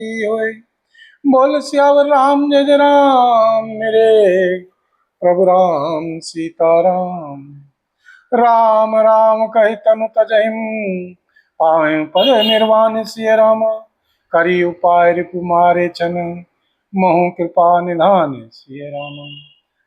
होए। बोल सियावर राम जय जय राम, मेरे प्रभु राम सीताराम। राम राम कहि तनु तजहिम, पावै पद निर्वाण सिय राम। करी उपाय रिपु मारे छन, महु कृपा निधान सिय राम।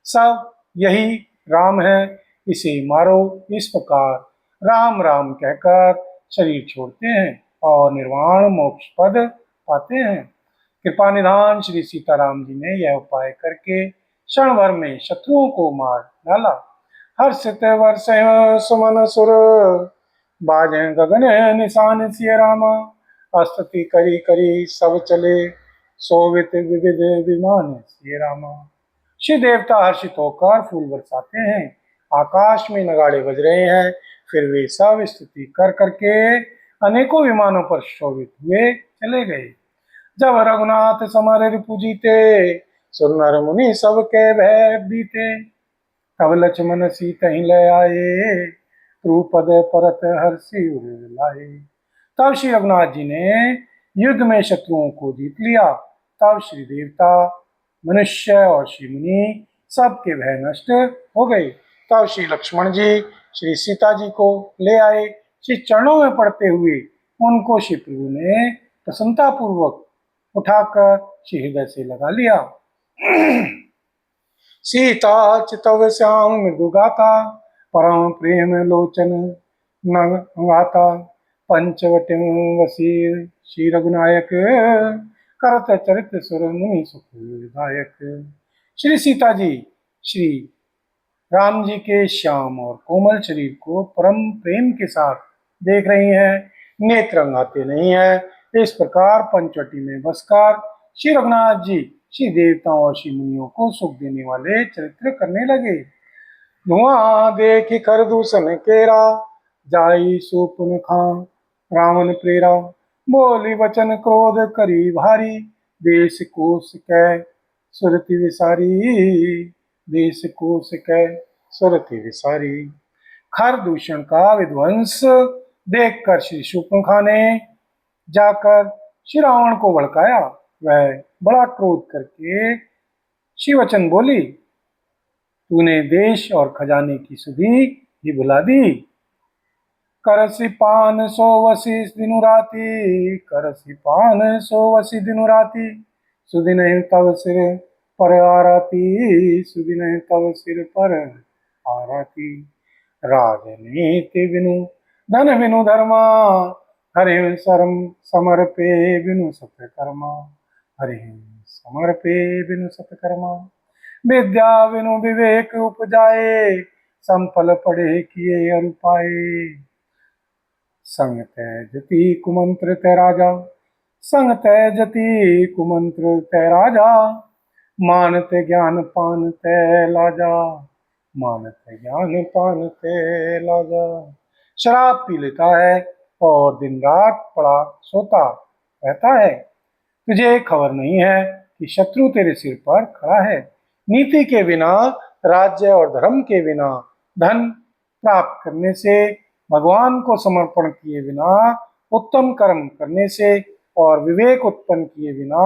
सब यही राम है, इसे मारो। इस प्रकार राम राम कहकर शरीर छोड़ते हैं और निर्वाण मोक्ष पद पाते हैं। कृपा निधान श्री सीताराम जी ने यह उपाय करके क्षण भर में शत्रुओं को मार डाला। हर्षित वर्ष सुमन सुर, बाजे गगन निशान सिय राम। स्तुति करी करी सब चले, सोवित विविध विमान सिय राम। शिव देवता हर्षित होकर फूल बरसाते हैं, आकाश में नगाड़े बज रहे हैं। फिर वे सब स्तुति कर करके अनेकों विमानों पर शोभित हुए चले गए। जब रघुनाथ समर रिपु जीते, सुर नर मुनि सबके भय बीते। तब लक्ष्मण सीतहि लय आए, द्रुपद परत हर्षि उर लाए। तब श्री रघुनाथ जी ने युद्ध में शत्रुओं को जीत लिया। तब श्री देवता, मनुष्य और श्री मुनि सबके भय नष्ट हो गए। तब श्री लक्ष्मण जी श्री सीता जी को ले आए। श्री चरणों में पड़ते हुए उनको श्री प्रभु ने प्रसन्नता पूर्वक उठाकर श्री हृदय से लगा लिया। सीता चितव श्याम मृदु गाता, परम प्रेम लोचन नगाता। पंचवटी वसी श्री रघुनायक, करत चरित सुर मुनि सुखदायक। श्री सीता जी श्री राम जी के श्याम और कोमल शरीर को परम प्रेम के साथ देख रही हैं, नेत्र रंगाते नहीं है। इस प्रकार पंचवटी में बसकर श्री रघुनाथ जी श्री देवताओं और श्री मुनियों को सुख देने वाले चरित्र करने लगे। धुआं देखी कर दूषण केरा, जाई सुपुन खां रावण प्रेरा। बोली वचन क्रोध करी भारी, देश कोश कै सुरति विसारी। देश कोश कै सुरति विसारी। खर दूषण का विध्वंस देखकर श्री शूर्पणखा ने जाकर श्री रावण को भड़काया। वह बड़ा क्रोध करके श्री वचन बोली, तूने देश और खजाने की सुधि भी भुला दी। करसी पान सो वसी दिनु राती, करसी पान सो वसी दिनु राती। सुधि नहीं तब सिर पर आराती, सुधि नहीं तब सिर पर आराती। राजनीति बिनु धन बिनु धर्मा, हरि शरम समर्पे बिनु सत्कर्मा। हरि समर्पे बिनु सत्कर्मा। विद्या बिनु विवेक उपजाए, संपल पढ़े किए अरु पाए। संग त्यजति कुमंत्र तै राजा, संग त्यजति कुमंत्र तै राजा। मानत ज्ञान पान तै लाजा, मानत ज्ञान पान तै लाजा। शराब पी लेता है और दिन रात पड़ा सोता रहता है। तुझे खबर नहीं है कि शत्रु तेरे सिर पर खड़ा है। नीति के बिना, राज्य और धर्म के बिना, धन प्राप्त करने से, भगवान को समर्पण किए बिना, उत्तम कर्म करने से और विवेक उत्पन्न किए बिना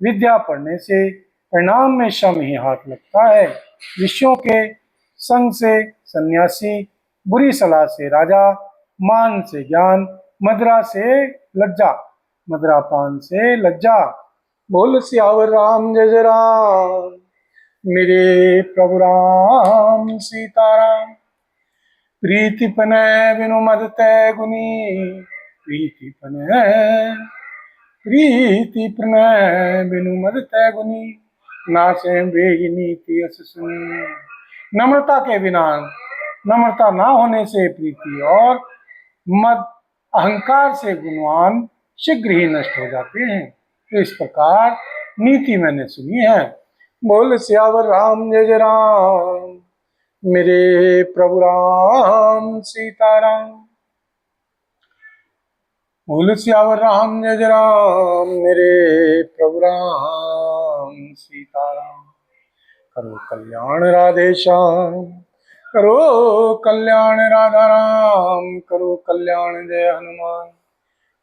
विद्या पढ़ने से परिणाम में श्रम ही हाथ लगता है। ऋषियों के संग से सन्यासी, बुरी सलाह से राजा, मान से ज्ञान, मदिरा से लज्जा, मदिरापान से लज्जा। बोल सियावर राम जय जय राम, मेरे प्रभु राम सीताराम। प्रीति पनय बिनु मद तै गुनी, प्रीति पनय प्रीति प्रणय बिनु मद तै गुनी। नासे बेग नीति अस सुनी। नम्रता के बिना, नम्रता ना होने से प्रीति और मद अहंकार से गुणवान शीघ्र ही नष्ट हो जाते हैं। तो इस प्रकार नीति मैंने सुनी है। बोल सियावर राम जय जय राम, मेरे प्रभु राम सीताराम। बोल सियावर राम जय जय राम, मेरे प्रभु राम सीताराम। करो कल्याण राधे श्याम, करो कल्याण राधा राम, करो कल्याण जय हनुमान।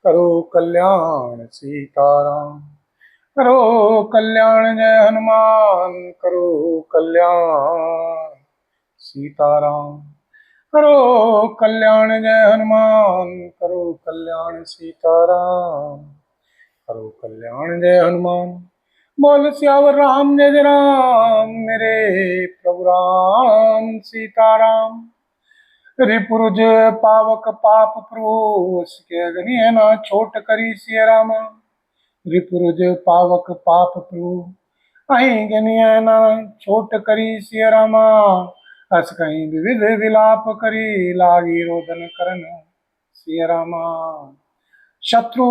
करो कल्याण सीताराम। करो कल्याण जय हनुमान, करो कल्याण सीताराम। करो कल्याण जय हनुमान, करो कल्याण सीताराम। करो कल्याण जय हनुमान। बोल सियावर राम जय जय राम, मेरे प्रभु राम सीताराम। रिपुरुज पावक पाप प्रभु, उसके गनिय ना छोट करी सिया रामा। रिपुरुज पावक पाप प्रभु, अहीं गनिय ना छोट करी सिया रामा। अस कहीं विविध विलाप करी, लागी रोदन करन सिया रामा। शत्रु,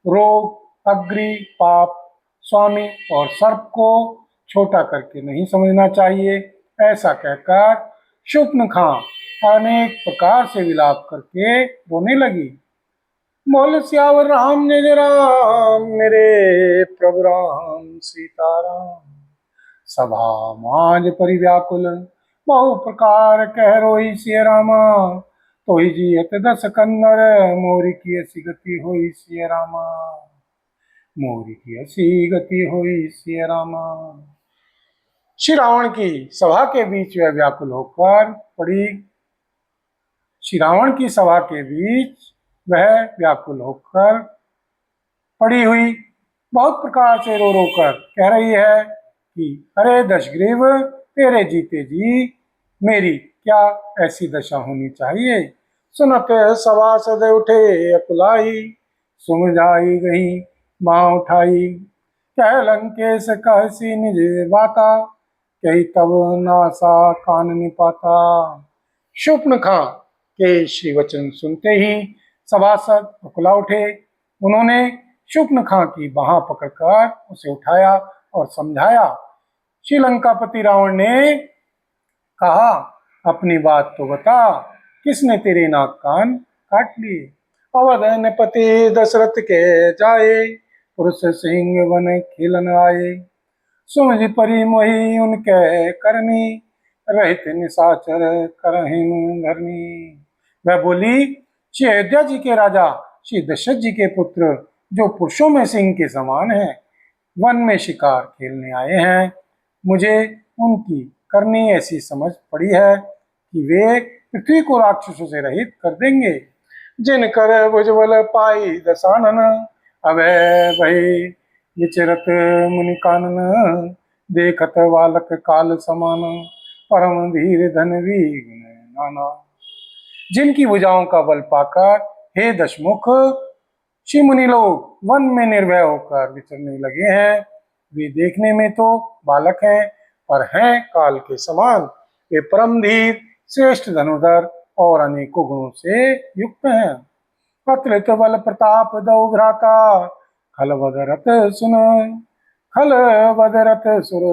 रोग, अग्नि, पाप, स्वामी और सर्प को छोटा करके नहीं समझना चाहिए। ऐसा कहकर शूर्पणखा अनेक प्रकार से विलाप करके रोने लगी। बोल सियावर राम जय जय राम, मेरे प्रभु राम सीताराम। सभा मांझ परिव्याकुल, बहु प्रकार कह रोई सिया रामा। तो ही जीयत दस कंदर, मोरी की ऐसी गति हुई सिया रामा। मोरी की ऐसी गति हुई सिया रामा। श्री रावण की सभा के बीच वह व्याकुल होकर पड़ी। श्री रावण की सभा के बीच वह व्याकुल होकर पड़ी हुई बहुत प्रकार से रो रो कर कह रही है कि अरे दशग्रीव, तेरे जीते जी मेरी क्या ऐसी दशा होनी चाहिए। सुनत सभासद उठे अकुलाई, सुमझाई गई माँ उठाई। कह लंकेश कहसी निज बाता, कही तब नासा कान निपाता। शूर्पणखा के श्री वचन सुनते ही सभासद अकुला उठे। उन्होंने शूर्पणखा की बाह पकड़कर उसे उठाया और समझाया। श्रीलंकापति रावण ने कहा, अपनी बात तो बता, किसने तेरे नाक कान काट लिए। अवध नृपति दशरथ के जाए, पुरुष सिंह वन खेलन आए। सुमझ परी मोहि उनके करनी, रहित निशाचर करहिन धरनी। वह बोली, श्री अयोध्या जी के राजा श्री दशरथ जी के पुत्र, जो पुरुषों में सिंह के समान हैं, वन में शिकार खेलने आए हैं। मुझे उनकी करनी ऐसी समझ पड़ी है कि वे पृथ्वी को राक्षसों से रहित कर देंगे। जिन कर भुजबल पाई दशानन, अभय भई विचरत मुनि कानन। देखत बालक काल समान, परम धीर धन वीर नाना। जिनकी भुजाओं का बल पाकर हे दशमुख श्री मुनि लोग वन में निर्भय होकर विचरने लगे हैं। वे देखने में तो बालक हैं, पर हैं काल के समान। वे परम धीर, श्रेष्ठ धनुधर और अनेकों गुणों से युक्त हैं। अतुलित बल प्रताप दौ भ्राता, खल बदरत सुन खल बदरत सुर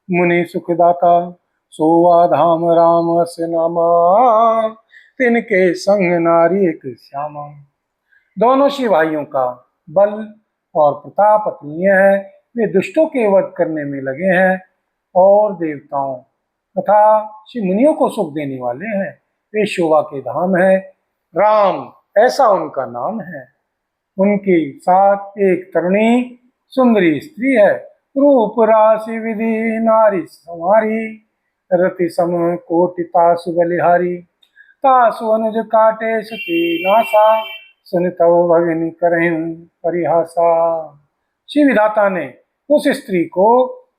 मुनि सुखदाता। सोवा धाम राम अस्य नामा, तिनके संग नारी एक श्यामा। दोनों श्री भाइयों का बल और प्रताप अतुलनीय है। वे दुष्टों के वध करने में लगे हैं और देवताओं तथा श्री मुनियों को सुख देने वाले हैं। वे शोभा के धाम है, राम ऐसा उनका नाम है। उनके साथ एक तरुणी सुंदरी स्त्री है। रूप राशि विधि नारी संहारी, रति सम कोटि तासु बलिहारी। तासु अनुज काटे सती नासा, सुन तव भगिनी करें परिहासा। श्री विधाता ने उस स्त्री को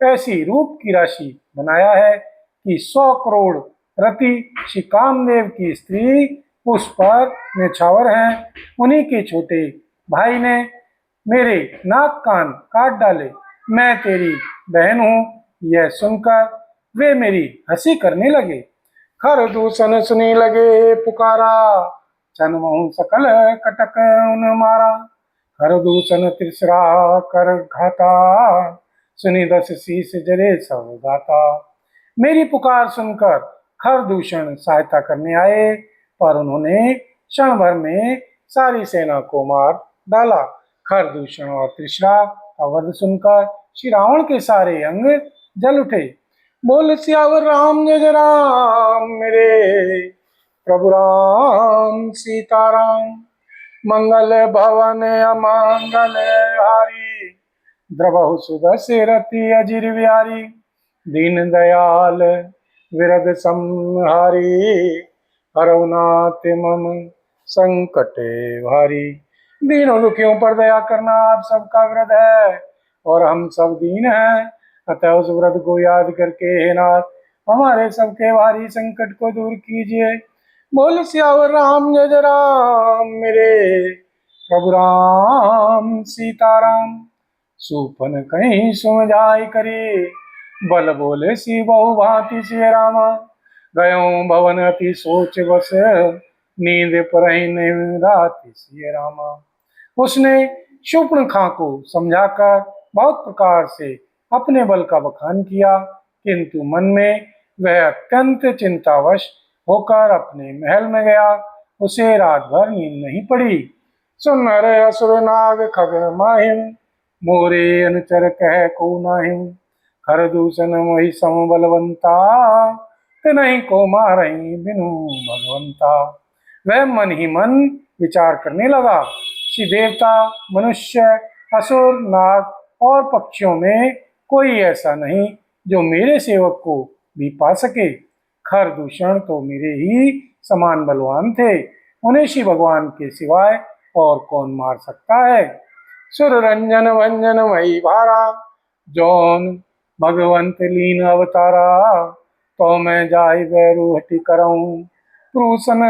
ऐसी रूप की राशि बनाया है कि 100 करोड़ रति श्री कामदेव की स्त्री उस पर निछावर हैं। उन्हीं के छोटे भाई ने मेरे नाक कान काट डाले। मैं तेरी बहन हूँ, यह सुनकर वे मेरी हंसी करने लगे। खर दूषण सुनी लगे पुकारा, जन्महु सकल कटक उन मारा। खर दूषण त्रिसरा कर घाता, सुनी दस शीस जरे सब गाता। मेरी पुकार सुनकर खर दूषण सहायता करने आए, पर उन्होंने क्षण भर में सारी सेना को मार डाला। खर दूषण और त्रिशरा का वध सुनकर श्री रावण के सारे अंग जल उठे। बोल सियावर राम जय जय राम, मेरे प्रभु राम सीताराम। मंगल भवन अमंगल हारी, द्रवहु सुदस्य रति अजिर बिहारी, दीन दयाल विरद संहारी, हरौ नाथ मम संकटे भारी। दीनों दुखियों पर दया करना आप सबका व्रत है और हम सब दीन हैं, अतः उस व्रत को याद करके हे नाथ हमारे सबके भारी संकट को दूर कीजिए। बोल सियावर राम जय जय राम, मेरे प्रभु राम सीताराम। सूपन कहीं सुम जाय करे, बल बोले सी बहु भांति सिय रामा। गयों भवन अति सोच बस, नींद परहि नहीं राति सिय रामा। उसने शूर्पणखा को समझाकर बहुत प्रकार से अपने बल का बखान किया, किंतु मन में वह अत्यंत चिंतावश होकर अपने महल में गया। उसे रात भर नींद नहीं पड़ी। सुन रे असुर नाग खग माहिम, मोरे अनुचर कह को नाहिम। हर दूषण मोहि सम बलवंता, नहीं को मारही बिनु भगवंता। वह मन ही मन विचार करने लगा, कि देवता मनुष्य असुर नाग और पक्षियों में कोई ऐसा नहीं जो मेरे सेवक को भी पा सके। खर दूषण तो मेरे ही समान बलवान थे, उन्हें शिव भगवान के सिवाय और कौन मार सकता है। सुर रंजन भंजन मई भारा, जौन भगवंत लीन अवतारा। तो मैं जाय बैरू हटि करऊं, प्रूसन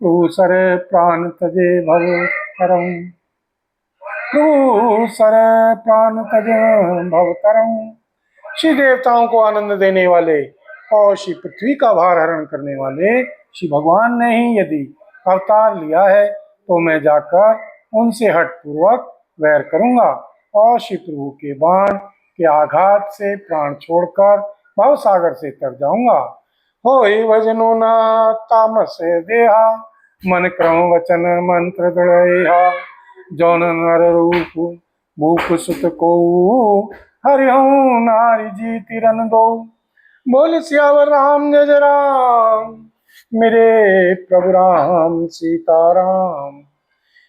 प्रूसर प्राण तजे भव तरऊं। प्रूसर प्राण तजे भव तरऊं। श्री देवताओं को आनंद देने वाले और श्री पृथ्वी का भार हरण करने वाले श्री भगवान ने ही यदि अवतार लिया है, तो मैं जाकर उनसे हठ पूर्वक वैर करूंगा और श्री प्रभु के बाण के आघात से प्राण छोड़कर भव सागर से तर जाऊंगा। होय भजनो ना तामस देहा, मन क्रम वचन मंत्र दृढ़ा। जौन नर रूप भूप सुत को, हरिहूँ नारी जी तिरन दो। बोल सियावर राम जय जय राम, मेरे प्रभु राम सीताराम।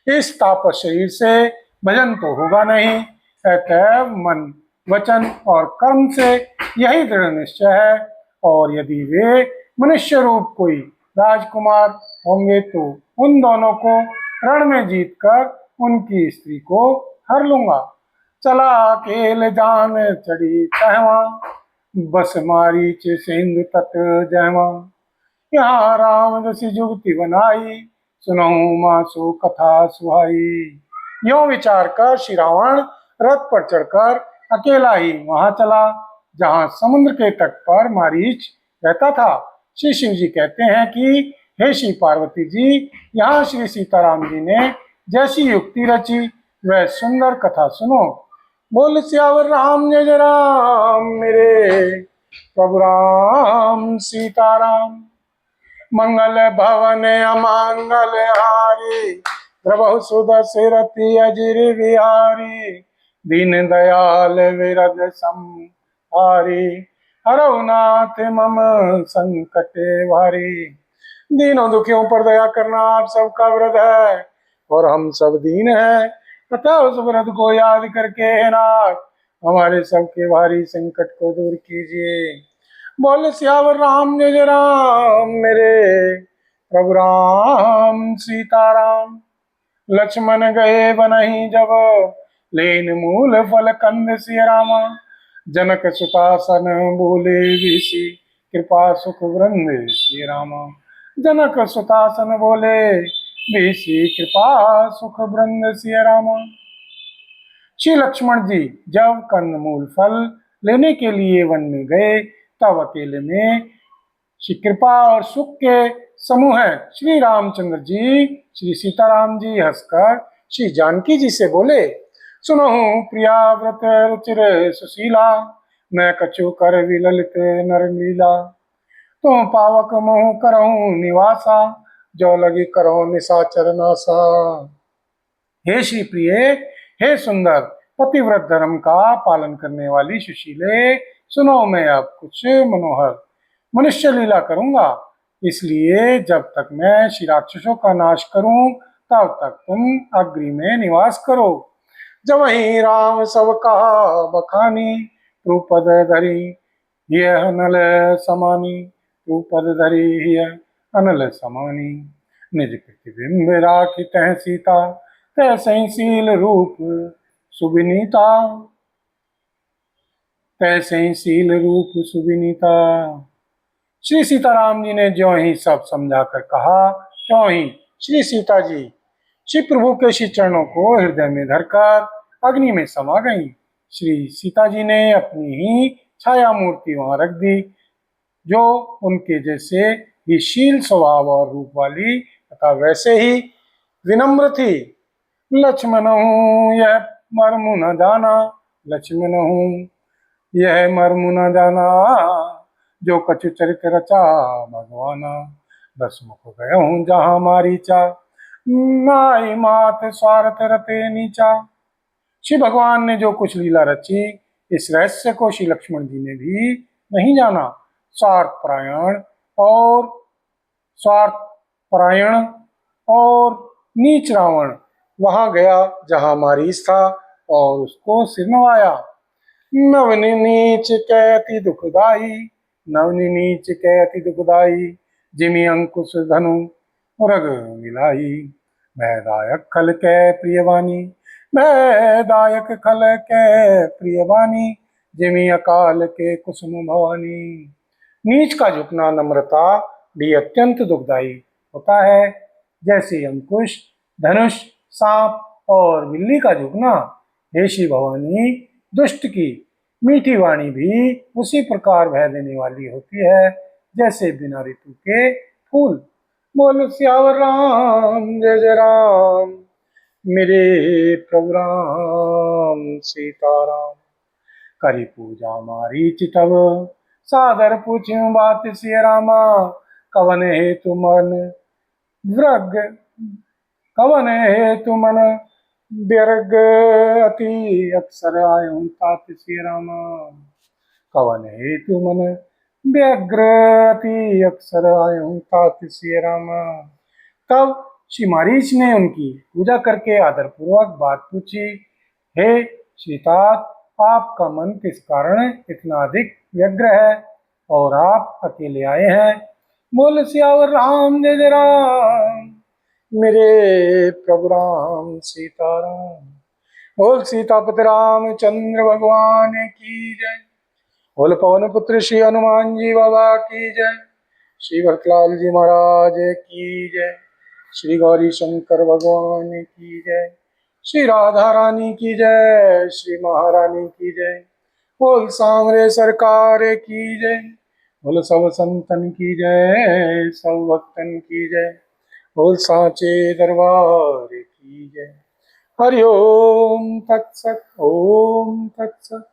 इस तापस शरीर से भजन तो होगा नहीं, अतः मन वचन और कर्म से यही दृढ़ निश्चय है। और यदि वे मनुष्य रूप कोई राजकुमार होंगे, तो उन दोनों को रण में जीतकर उनकी स्त्री को हर लूंगा। चला अकेल जान चढ़ी कहवा, बस मारीच सिंधु तट जहवा। यहाँ राम जसी जुगति बनाई, सुनहु मासो कथा सुहाई। यों विचार कर श्री रावण रथ पर चढ़कर अकेला ही वहां चला, जहां समुद्र के तट पर मारीच रहता था। श्री शिव जी कहते हैं कि हे श्री पार्वती जी, यहाँ श्री सीताराम जी ने जैसी युक्ति रची वह सुंदर कथा सुनो। बोल सियावर राम जय जय राम, मेरे प्रभु राम सीताराम। मंगल भवन अमंगल हारी, द्रवहु सुदस्य रति अजिर बिहारी। दीन दयाल विरद संहारी, हरौ नाथ मम संकटे भारी। दीनों दुखियों पर दया करना आप सबका व्रत है और हम सब दीन हैं, तथा उस व्रत को याद करके हे नाथ हमारे सबके भारी संकट को दूर कीजिए। बोल सियावर राम जय जय राम, मेरे प्रभु राम सीताराम। लक्ष्मण गए बनहि जब, लेन मूल फल कंद सिय रामा। जनक सुतासन बोले विषि, कृपा सुख वृंद सिय रामा। जनक सुतासन बोले विषि, कृपा सुख वृंद सिय रामा। श्री लक्ष्मण जी जब कंदमूल फल लेने के लिए वन में गए, तब अकेले में श्री कृपा और सुख के समूह श्री रामचंद्र जी श्री सीताराम जी हंसकर श्री जानकी जी से बोले, सुनहु प्रिया व्रत रुचिर सुशीला। मैं कछु कर विललित नर लीला। तुम पावक मोह करहु निवासा, जो लगी करहु निशाचर नासा। हे श्री प्रिय, हे सुंदर पतिव्रत धर्म का पालन करने वाली सुशीले, सुनो मैं अब कुछ मनोहर मनुष्य लीला करूंगा। इसलिए जब तक मैं श्री राक्षसों का नाश करूं, तब तक तुम अग्नि में निवास करो। जब ही राम सब कहा बखानी, द्रुपद धरी यह अनल समानी, द्रुपद धरी यह अनल समानी। निज प्रतिबिंब राखी तह सीता, तैसै शील रूप सुविनीता, तैसै शील रूप सुविनीता। श्री सीताराम जी ने ज्यों ही सब समझाकर कहा, त्यों ही श्री सीता जी श्री प्रभु के श्री चरणों को हृदय में धरकर अग्नि में समा गईं। श्री सीता जी ने अपनी ही छाया मूर्ति वहां रख दी, जो उनके जैसे ही शील स्वभाव और रूप वाली तथा वैसे ही विनम्र थी। लक्ष्मण यह मर्म न जाना, लक्ष्मण यह मर्म न जाना, जो कछु चरित रचा भगवाना। दस मुख गए जहां मारीचा, नाई मात स्वार्थ रते नीचा। श्री भगवान ने जो कुछ लीला रची, इस रहस्य को श्री लक्ष्मण जी ने भी नहीं जाना। स्वार्थ परायण और नीच रावण वहां गया जहां मारीच था और उसको सिर नवाया। नवनि नीच कहती दुखदाई, नवनि नीच कहती दुखदाई, जिमि अंकुश धनु रग मिलाई। भयदायक खल के प्रियवानी, भयदायक खल के प्रियवानी, जिमि अकाल के कुसुम भवानी। नीच का झुकना नम्रता भी अत्यंत दुखदायी होता है, जैसे अंकुश, धनुष, सांप और बिल्ली का झुकना। हे श्री भवानी, दुष्ट की मीठी वाणी भी उसी प्रकार भय देने वाली होती है, जैसे बिना ऋतु के फूल। बोल सियावर राम जय जय राम, मेरे प्रभु राम सीताराम। करी पूजा मारी चितव, सादर पूछ्यूं बात सिय रामा। कवन हेतु मन व्रग, कवन हेतु मन व्यर्ग अति अक्सर आयूं तात सिय रामा। कवन हेतु मन व्यग्र अति अक्सर आयूं तात सिय रामा। तब श्री मारीच ने उनकी पूजा करके आदर पूर्वक बात पूछी, हे श्रीतात, आपका मन किस कारण इतना अधिक व्यग्र है और आप अकेले आए हैं। बोल सियावर राम जय जय राम, मेरे प्रभु राम सीताराम। बोल सीतापति रामचंद्र भगवान की जय। बोल पवन पुत्र श्री हनुमान जी बाबा की जय। श्री भरतलाल जी महाराज की जय। श्री गौरी शंकर भगवान की जय। श्री राधा रानी की जय। श्री महारानी की जय। बोल सांवरे सरकार की जय। बोल सब संतन की जय, सब भक्तन की जय। बोल सांचे दरबार की जय। हरि ओम तत्सत, ओम तत्सत।